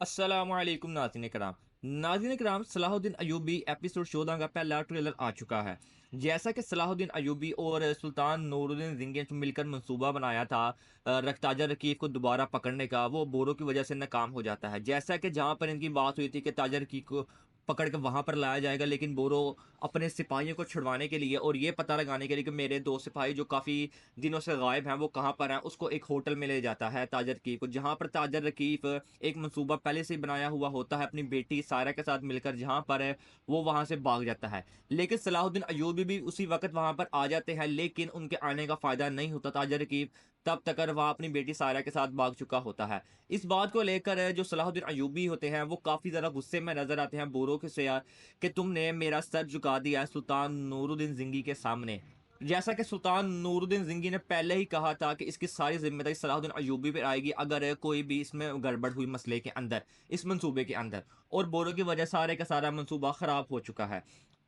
अस्सलामुअलैकुम नाज़रीन कराम। नाज़रीन कराम, सलाहुद्दीन अयूबी एपिसोड 14 का पहला ट्रेलर आ चुका है। जैसा कि सलाहुद्दीन अयूबी और सुल्तान नूरुद्दीन ज़िंगी ने मिलकर मंसूबा बनाया था ताजा रकीब को दोबारा पकड़ने का, वो बोरो की वजह से नाकाम हो जाता है। जैसा कि जहाँ पर इनकी बात हुई थी कि ताजा रकीब को पकड़ के वहां पर लाया जाएगा, लेकिन बोरो अपने सिपाहियों को छुड़वाने के लिए और ये पता लगाने के लिए कि मेरे दो सिपाही जो काफ़ी दिनों से गायब हैं वो कहाँ पर हैं, उसको एक होटल में ले जाता है ताजर रकीब को, जहाँ पर ताजर रकीब एक मंसूबा पहले से ही बनाया हुआ होता है अपनी बेटी सारा के साथ मिलकर, जहाँ पर है वो वहां से भाग जाता है। लेकिन सलाहुद्दीन अयूबी भी उसी वक्त वहां पर आ जाते हैं, लेकिन उनके आने का फायदा नहीं होता। ताजर रकीब तब तक वह अपनी बेटी सारा के साथ भाग चुका होता है। इस बात को लेकर जो सलाहुद्दीन अयूबी होते हैं वो काफ़ी ज़्यादा गुस्से में नज़र आते हैं बोरो के से, यार कि तुमने मेरा सर झुका दिया है सुल्तान नूरुद्दीन ज़िंगी के सामने। जैसा कि सुल्तान नूरुद्दीन ज़िंगी ने पहले ही कहा था कि इसकी सारी जिम्मेदारी सलाहुद्दीन अयूबी पर आएगी अगर कोई भी इसमें गड़बड़ हुई मसले के अंदर, इस मंसूबे के अंदर, और बोरो की वजह सारे का सारा मंसूबा ख़राब हो चुका है।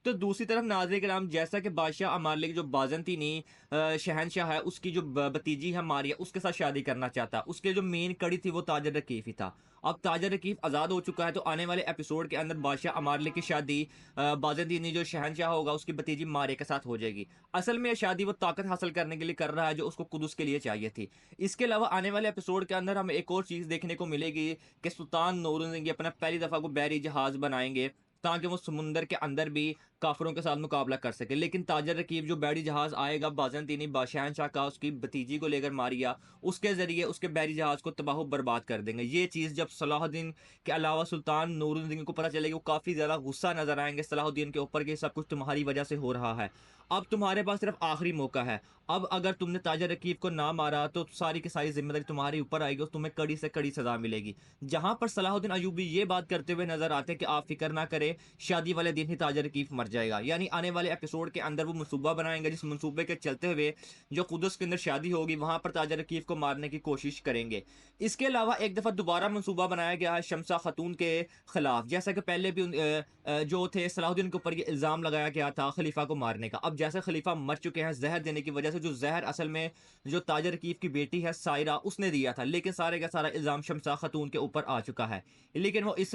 तो दूसरी तरफ नाज़रीन किराम, जैसा कि बादशाह अमालिक की जो बाज़ंतीनी शहनशाह है उसकी जो भतीजी है मारिया, उसके साथ शादी करना चाहता, उसके जो मेन कड़ी थी वो ताजर रकीफ ही था। अब ताजर रकीफ आज़ाद हो चुका है, तो आने वाले एपिसोड के अंदर बादशाह अमालिक की शादी बाज़ंतीनी जो शहनशाह होगा उसकी भतीजी मारिया के साथ हो जाएगी। असल में यह शादी वो ताकत हासिल करने के लिए कर रहा है जो उसको कुदस के लिए चाहिए थी। इसके अलावा आने वाले एपिसोड के अंदर हमें एक और चीज़ देखने को मिलेगी कि सुल्तान नूरुद्दीन अपना पहली दफ़ा को बहरी जहाज़ बनाएंगे ताकि वो समुंदर के अंदर भी काफिरों के साथ मुकाबला कर सके। लेकिन ताजर रकीब जो बहरी जहाज आएगा बाज़ंतीनी शहनशाह का, उसकी भतीजी को लेकर मारिया, उसके जरिए उसके बहरी जहाज को तबाह बर्बाद कर देंगे। ये चीज़ जब सलाहुद्दीन के अलावा सुल्तान नूरुद्दीन को पता चलेगी, वो काफ़ी ज़्यादा गुस्सा नजर आएंगे सलाहुद्दीन के ऊपर कि सब कुछ तुम्हारी वजह से हो रहा है। अब तुम्हारे पास सिर्फ आखिरी मौका है। अब अगर तुमने ताजर रकीब को ना मारा तो सारी की सारी जिम्मेदारी तुम्हारे ऊपर आएगी और तुम्हें कड़ी से कड़ी सजा मिलेगी। जहां पर सलाहुद्दीन अयूबी ये बात करते हुए नजर आते हैं कि आप फिक्र ना करें, शादी वाले दिन ही ताजर रकीब मर जाएगा। यानी आने वाले एपिसोड के अंदर वो मंसूबा बनाएंगे, जिस मंसूबे के चलते हुए जो कुदस के अंदर शादी होगी वहां पर ताजर रकीब को मारने की कोशिश करेंगे। इसके अलावा एक दफा दोबारा मंसूबा बनाया गया है शमसा खातून के खिलाफ। जैसा कि पहले भी जो थे सलाहुद्दीन के ऊपर ये इल्जाम लगाया गया था खलीफा को मारने का। अब जैसे खलीफा मर चुके हैं जहर देने की वजह से, जो जहर असल में जो ताजर रकीब की बेटी है सायरा उसने दिया था, लेकिन सारे का सारा इल्जाम शमसा खातून के ऊपर आ चुका है। लेकिन वो इस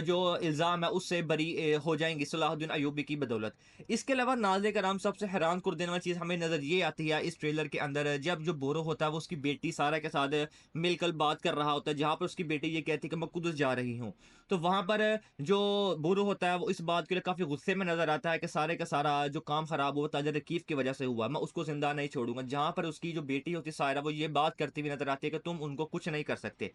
जो इल्ज़ाम है उससे बरी हो जाएंगी सलाहुद्दीन अयूबी की बदौलत। इसके अलावा नाज़रीन कराम, सबसे हैरान कर देने वाली चीज़ हमें नज़र ये आती है इस ट्रेलर के अंदर, जब जो बोरो होता है वो उसकी बेटी सारा के साथ मिलकर बात कर रहा होता है, जहाँ पर उसकी बेटी ये कहती है कि मैं कुदस जा रही हूँ। तो वहाँ पर जो बोरो होता है वो इस बात के लिए काफ़ी गुस्से में नज़र आता है कि सारे का सारा जो काम ख़राब हुआ ताजर रकीब की वजह से हुआ, मैं उसको जिंदा नहीं छोड़ूंगा। जहाँ पर उसकी जो बेटी होती है सायरा, वो ये बात करती हुई नजर आती है कि तुम उनको कुछ नहीं कर सकते।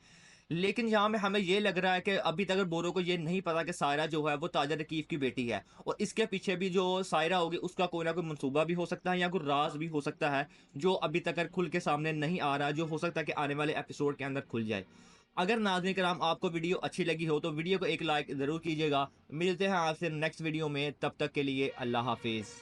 लेकिन यहाँ में हमें ये लग रहा है कि अभी तक बोरो को ये नहीं पता कि सायरा जो है वो ताजर रकीब की बेटी है, और इसके पीछे भी जो सायरा होगी उसका कोई ना कोई मंसूबा भी हो सकता है या कोई राज भी हो सकता है जो अभी तक खुल के सामने नहीं आ रहा, जो हो सकता है कि आने वाले एपिसोड के अंदर खुल जाए। अगर नाज़रीन कराम आपको वीडियो अच्छी लगी हो तो वीडियो को एक लाइक ज़रूर कीजिएगा। मिलते हैं आपसे नेक्स्ट वीडियो में, तब तक के लिए अल्लाह हाफिज़।